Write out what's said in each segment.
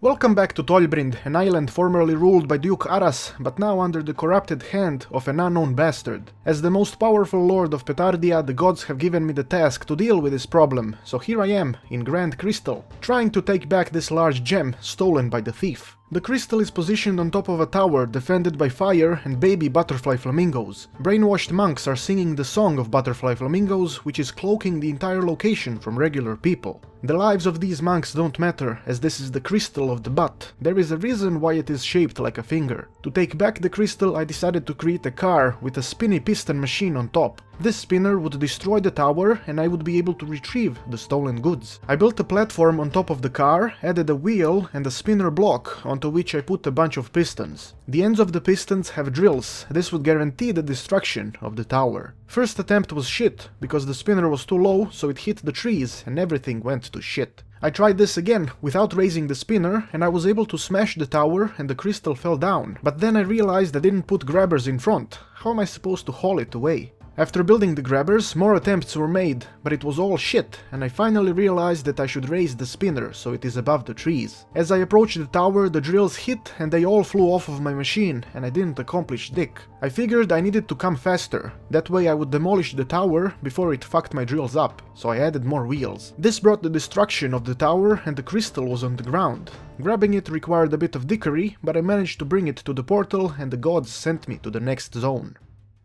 Welcome back to Tolbrynd, an island formerly ruled by Duke Aras, but now under the corrupted hand of an unknown bastard. As the most powerful lord of Petardia, the gods have given me the task to deal with this problem, so here I am, in Grand Cristal, trying to take back this large gem stolen by the thief. The crystal is positioned on top of a tower defended by fire and baby butterfly flamingos. Brainwashed monks are singing the song of butterfly flamingos, which is cloaking the entire location from regular people. The lives of these monks don't matter, as this is the crystal of the butt. There is a reason why it is shaped like a finger. To take back the crystal, I decided to create a car with a spinny piston machine on top. This spinner would destroy the tower and I would be able to retrieve the stolen goods. I built a platform on top of the car, added a wheel and a spinner block onto which I put a bunch of pistons. The ends of the pistons have drills. This would guarantee the destruction of the tower. First attempt was shit, because the spinner was too low, so it hit the trees and everything went to shit. I tried this again without raising the spinner and I was able to smash the tower and the crystal fell down. But then I realized I didn't put grabbers in front. How am I supposed to haul it away? After building the grabbers, more attempts were made, but it was all shit, and I finally realized that I should raise the spinner so it is above the trees. As I approached the tower, the drills hit and they all flew off of my machine, and I didn't accomplish dick. I figured I needed to come faster, that way I would demolish the tower before it fucked my drills up, so I added more wheels. This brought the destruction of the tower and the crystal was on the ground. Grabbing it required a bit of dickery, but I managed to bring it to the portal and the gods sent me to the next zone.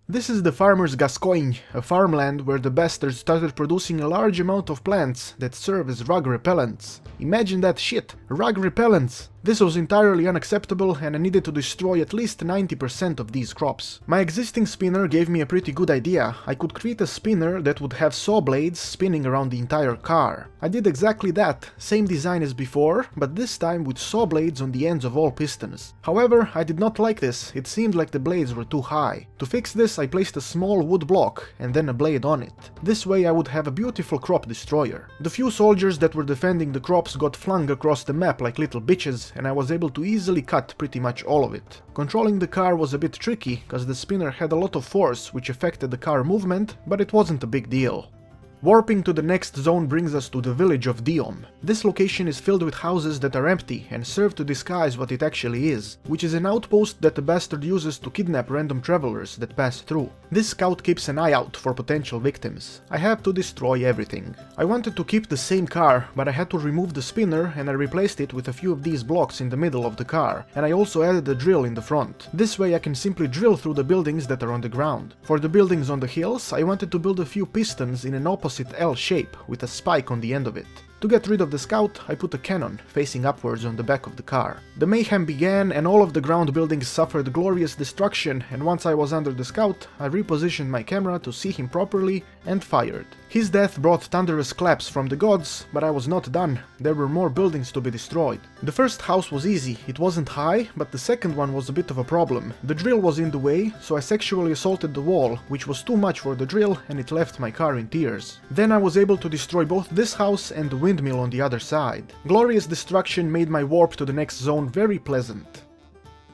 This is the farmer's gascoigne, a farmland where the bastards started producing a large amount of plants that serve as rug repellents. Imagine that shit, rug repellents! This was entirely unacceptable and I needed to destroy at least 90% of these crops. My existing spinner gave me a pretty good idea. I could create a spinner that would have saw blades spinning around the entire car. I did exactly that, same design as before, but this time with saw blades on the ends of all pistons. However, I did not like this, it seemed like the blades were too high. To fix this, I placed a small wood block and then a blade on it. This way I would have a beautiful crop destroyer. The few soldiers that were defending the crops got flung across the map like little bitches, and I was able to easily cut pretty much all of it. Controlling the car was a bit tricky, cause the spinner had a lot of force which affected the car movement, but it wasn't a big deal. Warping to the next zone brings us to the Village of Diom. This location is filled with houses that are empty and serve to disguise what it actually is, which is an outpost that the bastard uses to kidnap random travelers that pass through. This scout keeps an eye out for potential victims. I have to destroy everything. I wanted to keep the same car, but I had to remove the spinner and I replaced it with a few of these blocks in the middle of the car, and I also added a drill in the front. This way I can simply drill through the buildings that are on the ground. For the buildings on the hills, I wanted to build a few pistons in an opposite L shape with a spike on the end of it. To get rid of the scout, I put a cannon facing upwards on the back of the car. The mayhem began and all of the ground buildings suffered glorious destruction, and once I was under the scout, I repositioned my camera to see him properly and fired. His death brought thunderous claps from the gods, but I was not done. There were more buildings to be destroyed. The first house was easy, it wasn't high, but the second one was a bit of a problem. The drill was in the way, so I sexually assaulted the wall, which was too much for the drill and it left my car in tears. Then I was able to destroy both this house and the windmill on the other side. Glorious destruction made my warp to the next zone very pleasant.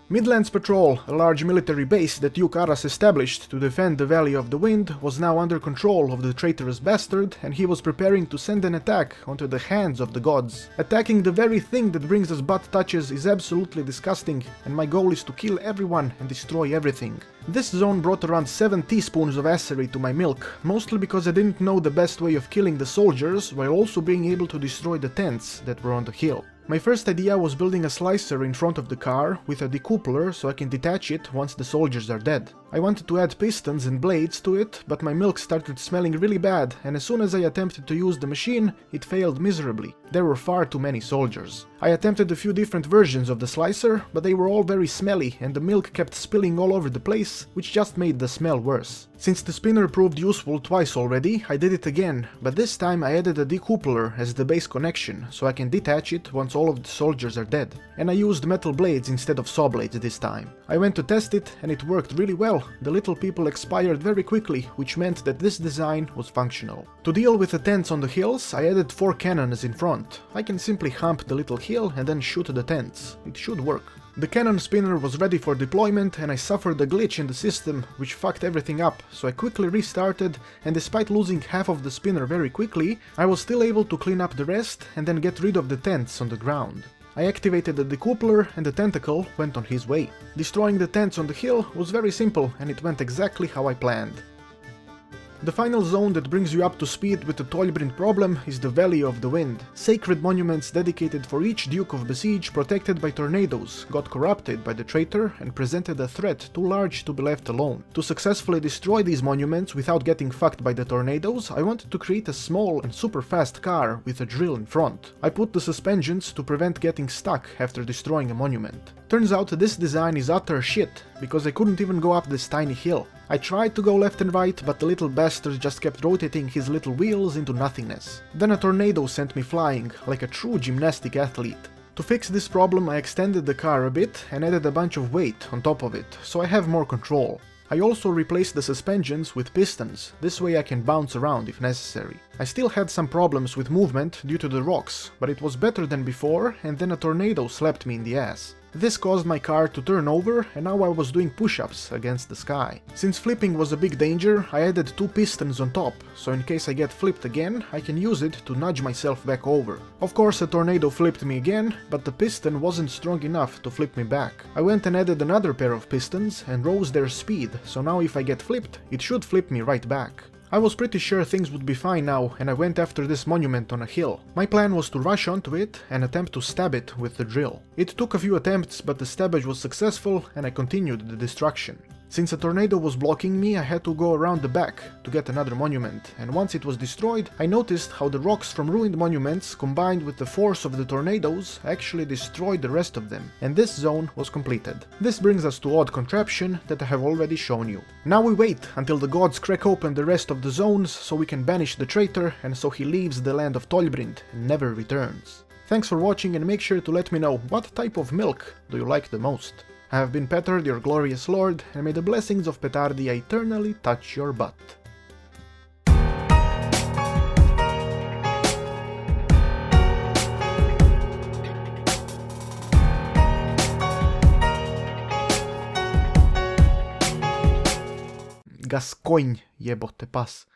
Midlands Patrol, a large military base that Duke Aras established to defend the Valley of the Wind, was now under control of the traitorous bastard, and he was preparing to send an attack onto the hands of the gods. Attacking the very thing that brings us butt touches is absolutely disgusting, and my goal is to kill everyone and destroy everything. This zone brought around 7 teaspoons of acery to my milk, mostly because I didn't know the best way of killing the soldiers, while also being able to destroy the tents that were on the hill. My first idea was building a slicer in front of the car with a decoupler so I can detach it once the soldiers are dead. I wanted to add pistons and blades to it, but my milk started smelling really bad, and as soon as I attempted to use the machine, it failed miserably. There were far too many soldiers. I attempted a few different versions of the slicer, but they were all very smelly and the milk kept spilling all over the place, which just made the smell worse. Since the spinner proved useful twice already, I did it again, but this time I added a decoupler as the base connection, so I can detach it once all of the soldiers are dead. And I used metal blades instead of saw blades this time. I went to test it and it worked really well. The little people expired very quickly, which meant that this design was functional. To deal with the tents on the hills, I added 4 cannons in front. I can simply hump the little hill and then shoot the tents. It should work. The cannon spinner was ready for deployment and I suffered a glitch in the system which fucked everything up, so I quickly restarted, and despite losing half of the spinner very quickly, I was still able to clean up the rest and then get rid of the tents on the ground. I activated the decoupler and the tentacle went on his way. Destroying the tents on the hill was very simple and it went exactly how I planned. The final zone that brings you up to speed with the Tolbrynd problem is the Valley of the Wind. Sacred monuments dedicated for each Duke of Besiege protected by tornadoes got corrupted by the traitor and presented a threat too large to be left alone. To successfully destroy these monuments without getting fucked by the tornadoes, I wanted to create a small and super fast car with a drill in front. I put the suspensions to prevent getting stuck after destroying a monument. Turns out this design is utter shit, because I couldn't even go up this tiny hill. I tried to go left and right, but the little bastard just kept rotating his little wheels into nothingness. Then a tornado sent me flying, like a true gymnastic athlete. To fix this problem I extended the car a bit and added a bunch of weight on top of it, so I have more control. I also replaced the suspensions with pistons, this way I can bounce around if necessary. I still had some problems with movement due to the rocks, but it was better than before, and then a tornado slapped me in the ass. This caused my car to turn over and now I was doing push-ups against the sky. Since flipping was a big danger, I added 2 pistons on top, so in case I get flipped again, I can use it to nudge myself back over. Of course a tornado flipped me again, but the piston wasn't strong enough to flip me back. I went and added another pair of pistons and rose their speed, so now if I get flipped, it should flip me right back. I was pretty sure things would be fine now and I went after this monument on a hill. My plan was to rush onto it and attempt to stab it with the drill. It took a few attempts, but the stabbage was successful and I continued the destruction. Since a tornado was blocking me, I had to go around the back to get another monument, and once it was destroyed, I noticed how the rocks from ruined monuments combined with the force of the tornadoes actually destroyed the rest of them, and this zone was completed. This brings us to odd contraption that I have already shown you. Now we wait until the gods crack open the rest of the zones so we can banish the traitor and so he leaves the land of Tolbrynd and never returns. Thanks for watching and make sure to let me know what type of milk do you like the most. I have been Petard, your glorious lord, and may the blessings of Petardia eternally touch your butt. Gascoigne, jebote pas.